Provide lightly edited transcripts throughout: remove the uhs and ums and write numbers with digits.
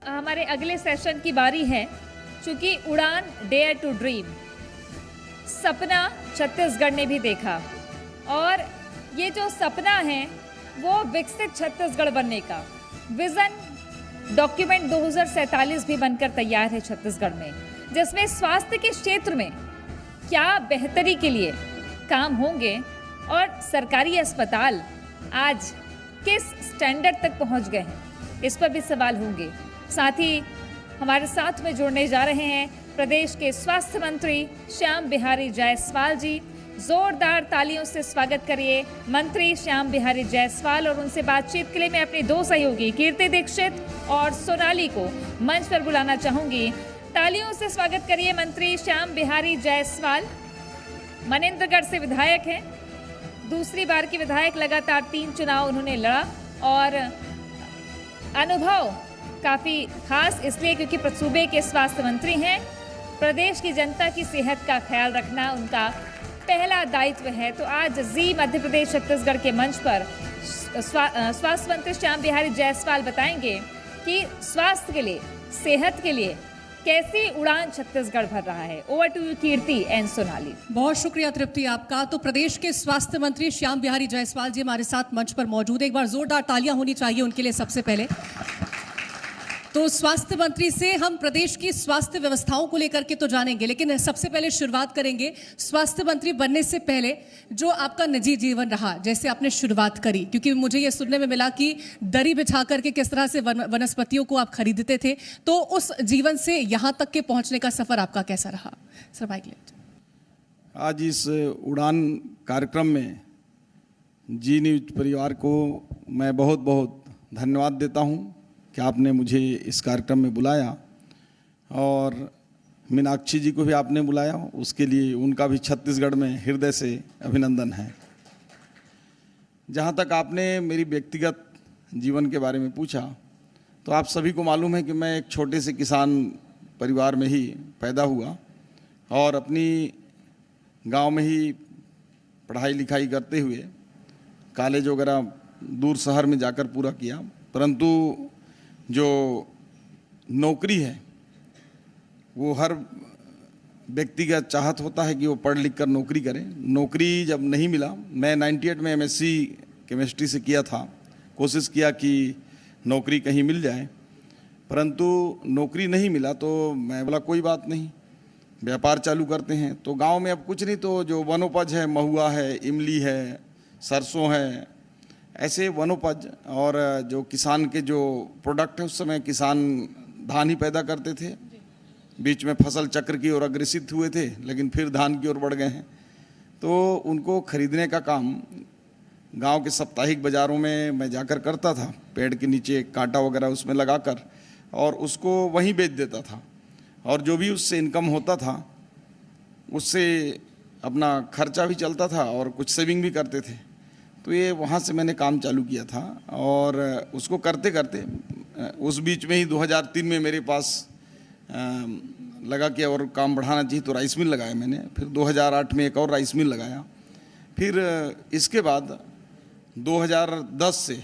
हमारे अगले सेशन की बारी है। चूंकि उड़ान डेयर टू ड्रीम सपना छत्तीसगढ़ ने भी देखा और ये जो सपना है वो विकसित छत्तीसगढ़ बनने का विजन डॉक्यूमेंट 2047 भी बनकर तैयार है छत्तीसगढ़ में, जिसमें स्वास्थ्य के क्षेत्र में क्या बेहतरी के लिए काम होंगे और सरकारी अस्पताल आज किस स्टैंडर्ड तक पहुंच गए हैं, इस पर भी सवाल होंगे। साथ ही हमारे साथ में जुड़ने जा रहे हैं प्रदेश के स्वास्थ्य मंत्री श्याम बिहारी जायसवाल जी। जोरदार तालियों से स्वागत करिए मंत्री श्याम बिहारी जायसवाल। और उनसे बातचीत के लिए मैं अपनी दो सहयोगी कीर्ति दीक्षित और सोनाली को मंच पर बुलाना चाहूंगी। तालियों से स्वागत करिए मंत्री श्याम बिहारी जायसवाल। मनेंद्रगढ़ से विधायक हैं, दूसरी बार की विधायक, लगातार 3 चुनाव उन्होंने लड़ा और अनुभव काफ़ी खास इसलिए क्योंकि सूबे के स्वास्थ्य मंत्री हैं। प्रदेश की जनता की सेहत का ख्याल रखना उनका पहला दायित्व है। तो आज जी मध्य प्रदेश छत्तीसगढ़ के मंच पर स्वास्थ्य मंत्री श्याम बिहारी जायसवाल बताएंगे कि स्वास्थ्य के लिए, सेहत के लिए कैसी उड़ान छत्तीसगढ़ भर रहा है। Over to you Kirti and Sonali. बहुत शुक्रिया तृप्ति आपका। तो प्रदेश के स्वास्थ्य मंत्री श्याम बिहारी जायसवाल जी हमारे साथ मंच पर मौजूद है। एक बार जोरदार तालियां होनी चाहिए उनके लिए सबसे पहले। तो स्वास्थ्य मंत्री से हम प्रदेश की स्वास्थ्य व्यवस्थाओं को लेकर के तो जानेंगे, लेकिन सबसे पहले शुरुआत करेंगे स्वास्थ्य मंत्री बनने से पहले जो आपका निजी जीवन रहा, जैसे आपने शुरुआत करी, क्योंकि मुझे ये सुनने में मिला कि दरी बिछा करके किस तरह से वनस्पतियों को आप खरीदते थे। तो उस जीवन से यहाँ तक के पहुँचने का सफर आपका कैसा रहा? सर माइक लें। आज इस उड़ान कार्यक्रम में जी न्यूज परिवार को मैं बहुत बहुत धन्यवाद देता हूँ कि आपने मुझे इस कार्यक्रम में बुलाया और मीनाक्षी जी को भी आपने बुलाया, उसके लिए उनका भी छत्तीसगढ़ में हृदय से अभिनंदन है। जहाँ तक आपने मेरी व्यक्तिगत जीवन के बारे में पूछा, तो आप सभी को मालूम है कि मैं एक छोटे से किसान परिवार में ही पैदा हुआ और अपनी गांव में ही पढ़ाई लिखाई करते हुए कॉलेज वगैरह दूर शहर में जाकर पूरा किया। परंतु जो नौकरी है वो हर व्यक्ति का चाहत होता है कि वो पढ़ लिख कर नौकरी करे। नौकरी जब नहीं मिला, मैं 98 में एमएससी केमिस्ट्री से किया था, कोशिश किया कि नौकरी कहीं मिल जाए, परंतु नौकरी नहीं मिला। तो मैं बोला कोई बात नहीं, व्यापार चालू करते हैं। तो गांव में अब कुछ नहीं, तो जो वनोपज है, महुआ है, इमली है, सरसों है, ऐसे वनोपज और जो किसान के जो प्रोडक्ट है, उस समय किसान धान ही पैदा करते थे, बीच में फसल चक्र की ओर अग्रसित हुए थे, लेकिन फिर धान की ओर बढ़ गए हैं। तो उनको खरीदने का काम गांव के साप्ताहिक बाज़ारों में मैं जाकर करता था, पेड़ के नीचे कांटा वगैरह उसमें लगाकर, और उसको वहीं बेच देता था। और जो भी उससे इनकम होता था उससे अपना खर्चा भी चलता था और कुछ सेविंग भी करते थे। तो ये वहाँ से मैंने काम चालू किया था और उसको करते करते उस बीच में ही 2003 में मेरे पास लगा कि और काम बढ़ाना चाहिए, तो राइस मिल लगाया मैंने। फिर 2008 में एक और राइस मिल लगाया। फिर इसके बाद 2010 से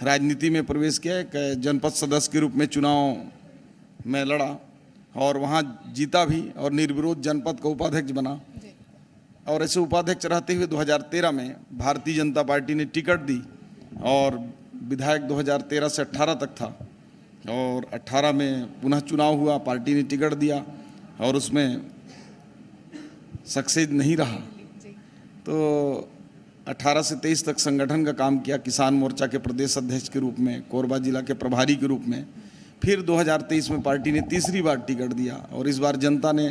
राजनीति में प्रवेश किया। एक जनपद सदस्य के रूप में चुनाव में लड़ा और वहाँ जीता भी और निर्विरोध जनपद का उपाध्यक्ष बना। और ऐसे उपाध्यक्ष रहते हुए 2013 में भारतीय जनता पार्टी ने टिकट दी और विधायक 2013 से 18 तक था और 18 में पुनः चुनाव हुआ, पार्टी ने टिकट दिया और उसमें सक्सेस नहीं रहा। तो 18 से 23 तक संगठन का काम किया, किसान मोर्चा के प्रदेश अध्यक्ष के रूप में, कोरबा जिला के प्रभारी के रूप में। फिर 2023 में पार्टी ने तीसरी बार टिकट दिया और इस बार जनता ने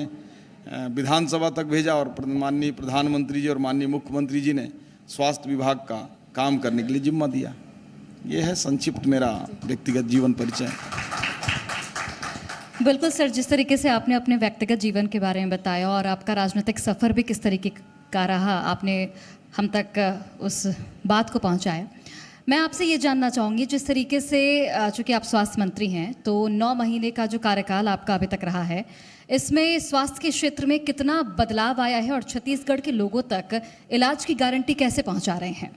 विधानसभा तक भेजा और माननीय प्रधानमंत्री जी और माननीय मुख्यमंत्री जी ने स्वास्थ्य विभाग का काम करने के लिए जिम्मा दिया। ये है संक्षिप्त मेरा व्यक्तिगत जीवन परिचय। बिल्कुल सर, जिस तरीके से आपने अपने व्यक्तिगत जीवन के बारे में बताया और आपका राजनीतिक सफ़र भी किस तरीके का रहा, आपने हम तक उस बात को पहुंचाया। मैं आपसे ये जानना चाहूँगी, जिस तरीके से चूँकि आप स्वास्थ्य मंत्री हैं, तो 9 महीने का जो कार्यकाल आपका अभी तक रहा है, इसमें स्वास्थ्य के क्षेत्र में कितना बदलाव आया है और छत्तीसगढ़ के लोगों तक इलाज की गारंटी कैसे पहुंचा रहे हैं?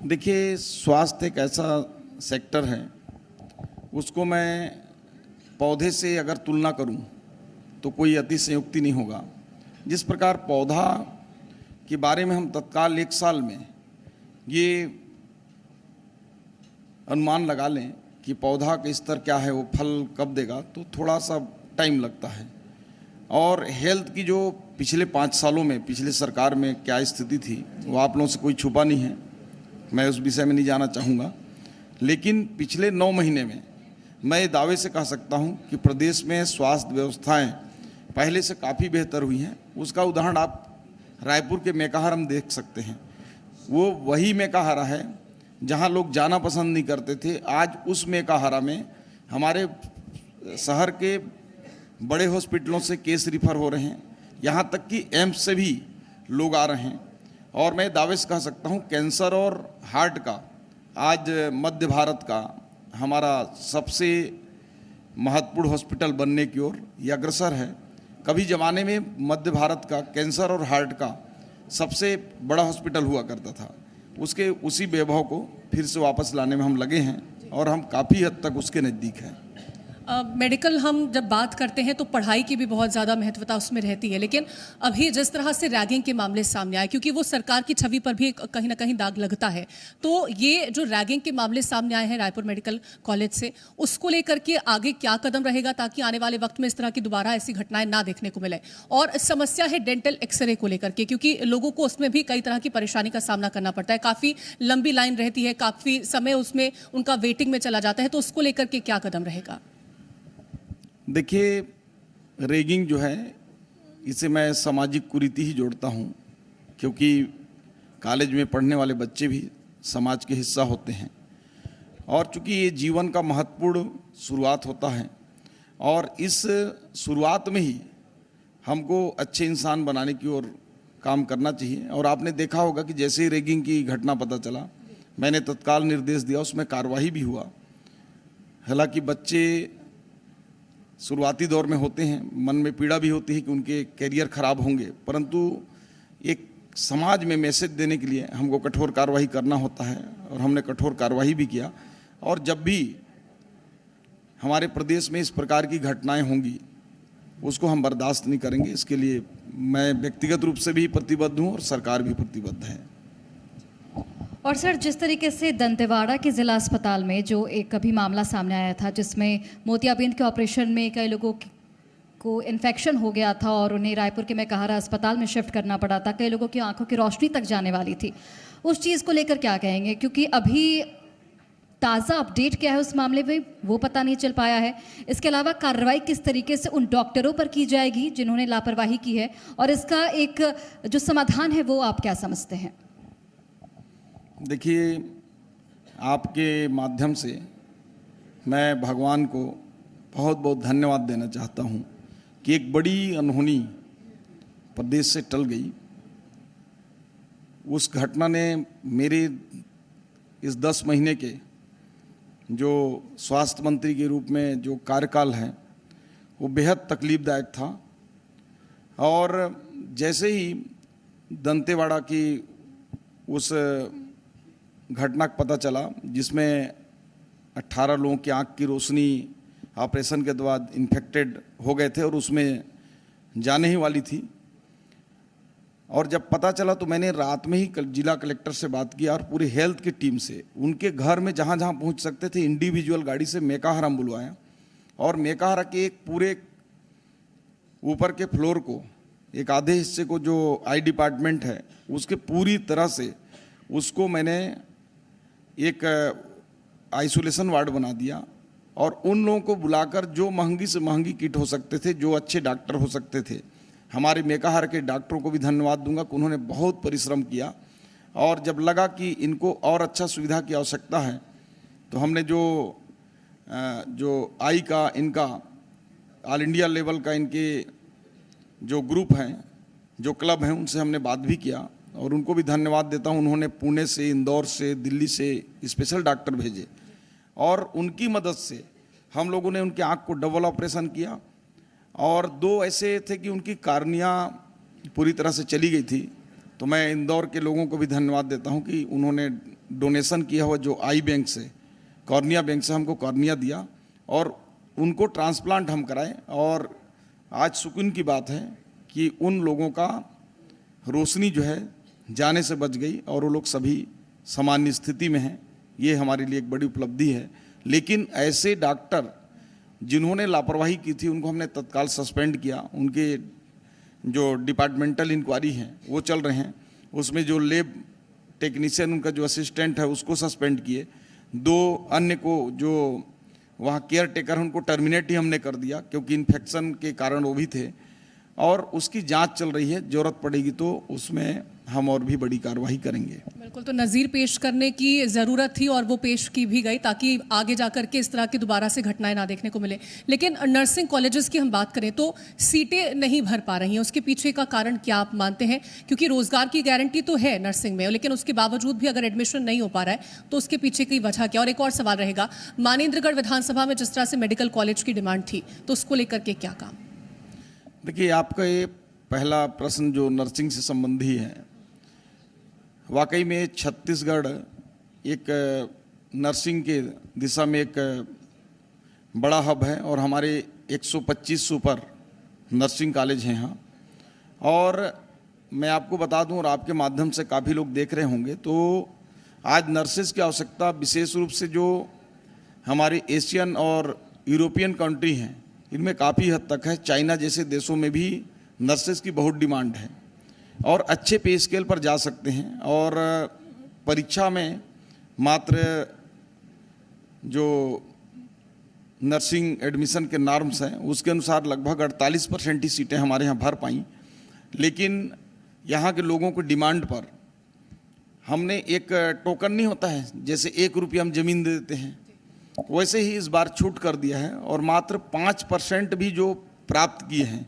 देखिए, स्वास्थ्य एक ऐसा सेक्टर है उसको मैं पौधे से अगर तुलना करूं तो कोई अतिशयोक्ति नहीं होगा। जिस प्रकार पौधा के बारे में हम तत्काल 1 साल में ये अनुमान लगा लें कि पौधा का स्तर क्या है, वो फल कब देगा, तो थोड़ा सा टाइम लगता है। और हेल्थ की जो पिछले 5 सालों में पिछले सरकार में क्या स्थिति थी वो आप लोगों से कोई छुपा नहीं है, मैं उस विषय में नहीं जाना चाहूँगा। लेकिन पिछले 9 महीने में मैं ये दावे से कह सकता हूँ कि प्रदेश में स्वास्थ्य व्यवस्थाएं पहले से काफ़ी बेहतर हुई हैं। उसका उदाहरण आप रायपुर के मेकाहारा में देख सकते हैं। वो वही मेकाहारा है जहाँ लोग जाना पसंद नहीं करते थे। आज उस मेकाहारा में हमारे शहर के बड़े हॉस्पिटलों से केस रिफ़र हो रहे हैं, यहाँ तक कि एम्स से भी लोग आ रहे हैं। और मैं दावे से कह सकता हूँ कैंसर और हार्ट का आज मध्य भारत का हमारा सबसे महत्वपूर्ण हॉस्पिटल बनने की ओर ये अग्रसर है। कभी ज़माने में मध्य भारत का कैंसर और हार्ट का सबसे बड़ा हॉस्पिटल हुआ करता था, उसके उसी वैभव को फिर से वापस लाने में हम लगे हैं और हम काफ़ी हद तक उसके नज़दीक हैं। मेडिकल हम जब बात करते हैं तो पढ़ाई की भी बहुत ज़्यादा महत्वता उसमें रहती है, लेकिन अभी जिस तरह से रैगिंग के मामले सामने आए, क्योंकि वो सरकार की छवि पर भी कहीं ना कहीं दाग लगता है, तो ये जो रैगिंग के मामले सामने आए हैं रायपुर मेडिकल कॉलेज से, उसको लेकर के आगे क्या कदम रहेगा ताकि आने वाले वक्त में इस तरह की दोबारा ऐसी घटनाएं ना देखने को मिले। और समस्या है डेंटल एक्सरे को लेकर के, क्योंकि लोगों को उसमें भी कई तरह की परेशानी का सामना करना पड़ता है, काफ़ी लंबी लाइन रहती है, काफ़ी समय उसमें उनका वेटिंग में चला जाता है, तो उसको लेकर के क्या कदम रहेगा? देखिए, रैगिंग जो है इसे मैं सामाजिक कुरीति ही जोड़ता हूँ, क्योंकि कॉलेज में पढ़ने वाले बच्चे भी समाज के हिस्सा होते हैं। और चूँकि ये जीवन का महत्वपूर्ण शुरुआत होता है और इस शुरुआत में ही हमको अच्छे इंसान बनाने की ओर काम करना चाहिए। और आपने देखा होगा कि जैसे ही रैगिंग की घटना पता चला, मैंने तत्काल निर्देश दिया, उसमें कार्रवाई भी हुआ। हालांकि बच्चे शुरुआती दौर में होते हैं, मन में पीड़ा भी होती है कि उनके करियर खराब होंगे, परंतु एक समाज में मैसेज देने के लिए हमको कठोर कार्रवाई करना होता है और हमने कठोर कार्रवाई भी किया। और जब भी हमारे प्रदेश में इस प्रकार की घटनाएं होंगी उसको हम बर्दाश्त नहीं करेंगे। इसके लिए मैं व्यक्तिगत रूप से भी प्रतिबद्ध हूँ और सरकार भी प्रतिबद्ध है। और सर, जिस तरीके से दंतेवाड़ा के ज़िला अस्पताल में जो एक अभी मामला सामने आया था जिसमें मोतियाबिंद के ऑपरेशन में कई लोगों को इन्फेक्शन हो गया था और उन्हें रायपुर के मेकाहारा अस्पताल में शिफ्ट करना पड़ा था, कई लोगों की आंखों की रोशनी तक जाने वाली थी, उस चीज़ को लेकर क्या कहेंगे? क्योंकि अभी ताज़ा अपडेट क्या है उस मामले में वो पता नहीं चल पाया है। इसके अलावा कार्रवाई किस तरीके से उन डॉक्टरों पर की जाएगी जिन्होंने लापरवाही की है, और इसका एक जो समाधान है वो आप क्या समझते हैं? देखिए, आपके माध्यम से मैं भगवान को बहुत बहुत धन्यवाद देना चाहता हूँ कि एक बड़ी अनहोनी प्रदेश से टल गई। उस घटना ने मेरे इस 10 महीने के जो स्वास्थ्य मंत्री के रूप में जो कार्यकाल है वो बेहद तकलीफदायक था। और जैसे ही दंतेवाड़ा की उस घटना का पता चला जिसमें 18 लोगों की आँख की रोशनी ऑपरेशन के बाद इन्फेक्टेड हो गए थे और उसमें जाने ही वाली थी, और जब पता चला तो मैंने रात में ही जिला कलेक्टर से बात की और पूरी हेल्थ की टीम से उनके घर में जहाँ जहाँ पहुँच सकते थे इंडिविजुअल गाड़ी से मेकाहारा बुलवाया। और मेकाहारा के एक पूरे ऊपर के फ्लोर को, एक आधे हिस्से को जो आई डिपार्टमेंट है उसके पूरी तरह से उसको मैंने एक आइसोलेशन वार्ड बना दिया और उन लोगों को बुलाकर जो महंगी से महंगी किट हो सकते थे, जो अच्छे डॉक्टर हो सकते थे, हमारे मेकाहारा के डॉक्टरों को भी धन्यवाद दूंगा कि उन्होंने बहुत परिश्रम किया। और जब लगा कि इनको और अच्छा सुविधा की आवश्यकता है तो हमने जो आई का इनका ऑल इंडिया लेवल का इनके जो ग्रुप हैं, जो क्लब हैं, उनसे हमने बात भी किया और उनको भी धन्यवाद देता हूँ। उन्होंने पुणे से, इंदौर से, दिल्ली से स्पेशल डॉक्टर भेजे और उनकी मदद से हम लोगों ने उनकी आँख को डबल ऑपरेशन किया। और 2 ऐसे थे कि उनकी कार्निया पूरी तरह से चली गई थी, तो मैं इंदौर के लोगों को भी धन्यवाद देता हूँ कि उन्होंने डोनेशन किया हुआ जो आई बैंक से, कॉर्निया बैंक से हमको कॉर्निया दिया और उनको ट्रांसप्लांट हम कराएं। और आज सुकून की बात है कि उन लोगों का रोशनी जो है जाने से बच गई और वो लोग सभी सामान्य स्थिति में हैं। ये हमारे लिए एक बड़ी उपलब्धि है। लेकिन ऐसे डॉक्टर जिन्होंने लापरवाही की थी उनको हमने तत्काल सस्पेंड किया। उनके जो डिपार्टमेंटल इंक्वायरी हैं वो चल रहे हैं, उसमें जो लैब टेक्नीशियन उनका जो असिस्टेंट है उसको सस्पेंड किए। 2 अन्य को जो वहाँ केयर टेकर हैं उनको टर्मिनेट ही हमने कर दिया क्योंकि इन्फेक्शन के कारण वो भी थे, और उसकी जांच चल रही है। जरूरत पड़ेगी तो उसमें हम और भी बड़ी कार्रवाई करेंगे। बिल्कुल, तो नज़ीर पेश करने की ज़रूरत थी और वो पेश की भी गई ताकि आगे जाकर के इस तरह की दोबारा से घटनाएं ना देखने को मिले। लेकिन नर्सिंग कॉलेजेस की हम बात करें तो सीटें नहीं भर पा रही हैं, उसके पीछे का कारण क्या आप मानते हैं? क्योंकि रोजगार की गारंटी तो है नर्सिंग में, लेकिन उसके बावजूद भी अगर एडमिशन नहीं हो पा रहा है तो उसके पीछे की वजह क्या? और एक और सवाल रहेगा, मानेंद्रगढ़ विधानसभा में जिस तरह से मेडिकल कॉलेज की डिमांड थी तो उसको लेकर के क्या काम? देखिए, आपका ये पहला प्रश्न जो नर्सिंग से संबंधी है, वाकई में छत्तीसगढ़ एक नर्सिंग के दिशा में एक बड़ा हब है और हमारे 125 सुपर नर्सिंग कॉलेज हैं यहाँ। और मैं आपको बता दूं और आपके माध्यम से काफ़ी लोग देख रहे होंगे, तो आज नर्सेज की आवश्यकता विशेष रूप से जो हमारे एशियन और यूरोपियन कंट्री हैं इनमें काफ़ी हद तक है। चाइना जैसे देशों में भी नर्सेज की बहुत डिमांड है और अच्छे पे स्केल पर जा सकते हैं। और परीक्षा में मात्र जो नर्सिंग एडमिशन के नॉर्म्स हैं उसके अनुसार लगभग 48% ही सीटें हमारे यहाँ भर पाई। लेकिन यहाँ के लोगों की डिमांड पर हमने एक टोकन नहीं होता है, जैसे 1 रुपया हम ज़मीन दे देते हैं, वैसे ही इस बार छूट कर दिया है और मात्र 5% भी जो प्राप्त किए हैं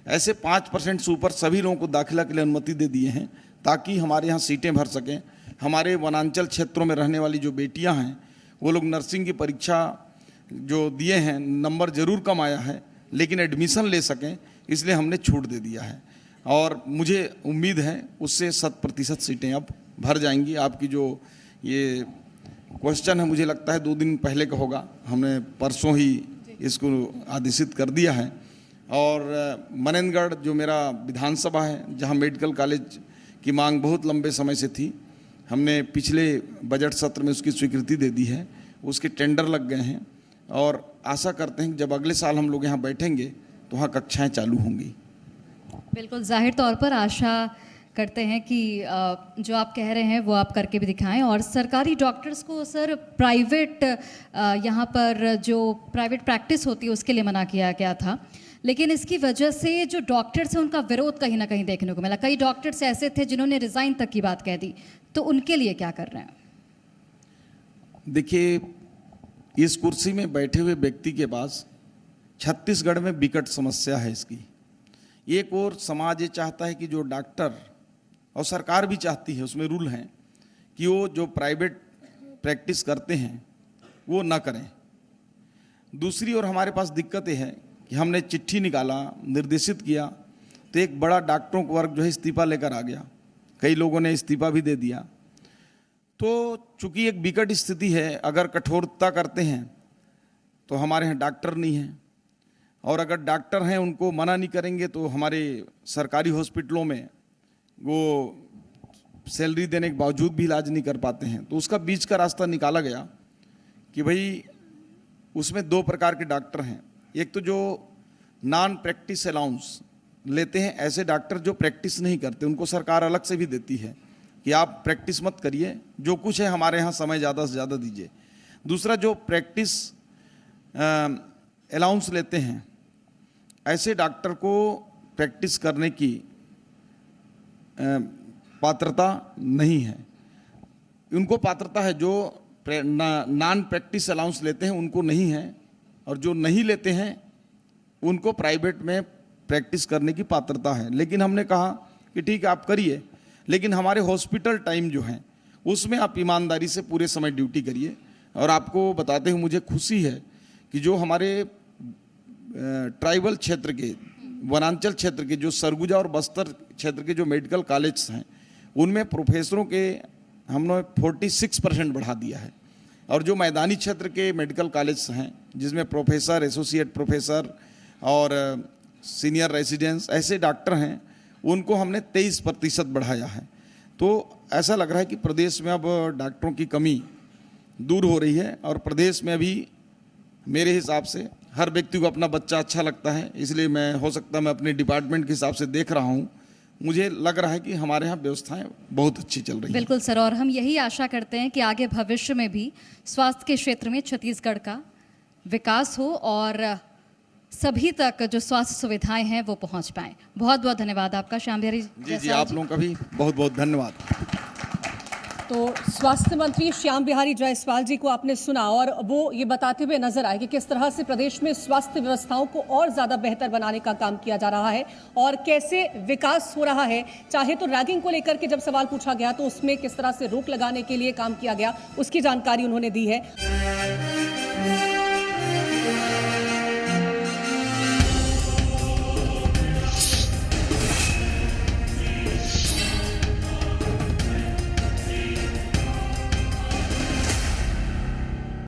ऐसे 5% से ऊपर सभी लोगों को दाखिला के लिए अनुमति दे दिए हैं ताकि हमारे यहाँ सीटें भर सकें। हमारे वनांचल क्षेत्रों में रहने वाली जो बेटियां हैं वो लोग नर्सिंग की परीक्षा जो दिए हैं, नंबर ज़रूर कम आया है लेकिन एडमिशन ले सकें, इसलिए हमने छूट दे दिया है। और मुझे उम्मीद है उससे 100% सीटें अब भर जाएंगी। आपकी जो ये क्वेश्चन है मुझे लगता है 2 दिन पहले का होगा, हमने परसों ही इसको आदेशित कर दिया है। और मनेंद्रगढ़ जो मेरा विधानसभा है जहां मेडिकल कॉलेज की मांग बहुत लंबे समय से थी, हमने पिछले बजट सत्र में उसकी स्वीकृति दे दी है, उसके टेंडर लग गए हैं और आशा करते हैं कि जब अगले साल हम लोग यहाँ बैठेंगे तो वहाँ कक्षाएं चालू होंगी। बिल्कुल, जाहिर तौर पर आशा करते हैं कि जो आप कह रहे हैं वो आप करके भी दिखाएं। और सरकारी डॉक्टर्स को सर प्राइवेट यहाँ पर जो प्राइवेट प्रैक्टिस होती है उसके लिए मना किया गया था, लेकिन इसकी वजह से जो डॉक्टर्स हैं उनका विरोध कहीं ना कहीं देखने को मिला। कई डॉक्टर्स ऐसे थे जिन्होंने रिज़ाइन तक की बात कह दी, तो उनके लिए क्या कर रहे हैं? देखिए, इस कुर्सी में बैठे हुए व्यक्ति के पास छत्तीसगढ़ में विकट समस्या है इसकी। एक और समाज ये चाहता है कि जो डॉक्टर, और सरकार भी चाहती है, उसमें रूल हैं कि वो जो प्राइवेट प्रैक्टिस करते हैं वो ना करें। दूसरी ओर हमारे पास दिक्कत ये है कि हमने चिट्ठी निकाला, निर्देशित किया, तो एक बड़ा डॉक्टरों का वर्ग जो है इस्तीफा लेकर आ गया, कई लोगों ने इस्तीफा भी दे दिया। तो चूंकि एक विकट स्थिति है, अगर कठोरता करते हैं तो हमारे यहाँ डॉक्टर नहीं हैं, और अगर डॉक्टर हैं उनको मना नहीं करेंगे तो हमारे सरकारी हॉस्पिटलों में वो सैलरी देने के बावजूद भी इलाज नहीं कर पाते हैं। तो उसका बीच का रास्ता निकाला गया कि भाई उसमें 2 प्रकार के डॉक्टर हैं। एक तो जो नॉन प्रैक्टिस अलाउंस लेते हैं, ऐसे डॉक्टर जो प्रैक्टिस नहीं करते, उनको सरकार अलग से भी देती है कि आप प्रैक्टिस मत करिए, जो कुछ है हमारे यहाँ समय ज़्यादा से ज़्यादा दीजिए। दूसरा जो प्रैक्टिस अलाउंस लेते हैं, ऐसे डॉक्टर को प्रैक्टिस करने की पात्रता नहीं है। उनको पात्रता है, जो नॉन प्रैक्टिस अलाउंस लेते हैं उनको नहीं है, और जो नहीं लेते हैं उनको प्राइवेट में प्रैक्टिस करने की पात्रता है। लेकिन हमने कहा कि ठीक है आप करिए, लेकिन हमारे हॉस्पिटल टाइम जो हैं उसमें आप ईमानदारी से पूरे समय ड्यूटी करिए। और आपको बताते हुए मुझे खुशी है कि जो हमारे ट्राइबल क्षेत्र के, वनांचल क्षेत्र के, जो सरगुजा और बस्तर क्षेत्र के जो मेडिकल कॉलेज हैं उनमें प्रोफेसरों के हमने 46% बढ़ा दिया है। और जो मैदानी क्षेत्र के मेडिकल कॉलेज हैं जिसमें प्रोफेसर, एसोसिएट प्रोफेसर और सीनियर रेसिडेंट्स ऐसे डॉक्टर हैं, उनको हमने 23% बढ़ाया है। तो ऐसा लग रहा है कि प्रदेश में अब डॉक्टरों की कमी दूर हो रही है और प्रदेश में अभी मेरे हिसाब से हर व्यक्ति को अपना बच्चा अच्छा लगता है, इसलिए मैं अपने डिपार्टमेंट के हिसाब से देख रहा हूँ, मुझे लग रहा है कि हमारे यहाँ व्यवस्थाएं बहुत अच्छी चल रही हैं। बिल्कुल सर, और हम यही आशा करते हैं कि आगे भविष्य में भी स्वास्थ्य के क्षेत्र में छत्तीसगढ़ का विकास हो और सभी तक जो स्वास्थ्य सुविधाएं हैं वो पहुंच पाएं। बहुत बहुत धन्यवाद आपका श्याम बिहारी जी जी, आप लोगों का भी बहुत बहुत धन्यवाद। तो स्वास्थ्य मंत्री श्याम बिहारी जायसवाल जी को आपने सुना और वो ये बताते हुए नजर आए कि किस तरह से प्रदेश में स्वास्थ्य व्यवस्थाओं को और ज्यादा बेहतर बनाने का काम किया जा रहा है और कैसे विकास हो रहा है। चाहे तो रैगिंग को लेकर के जब सवाल पूछा गया तो उसमें किस तरह से रोक लगाने के लिए काम किया गया, उसकी जानकारी उन्होंने दी है।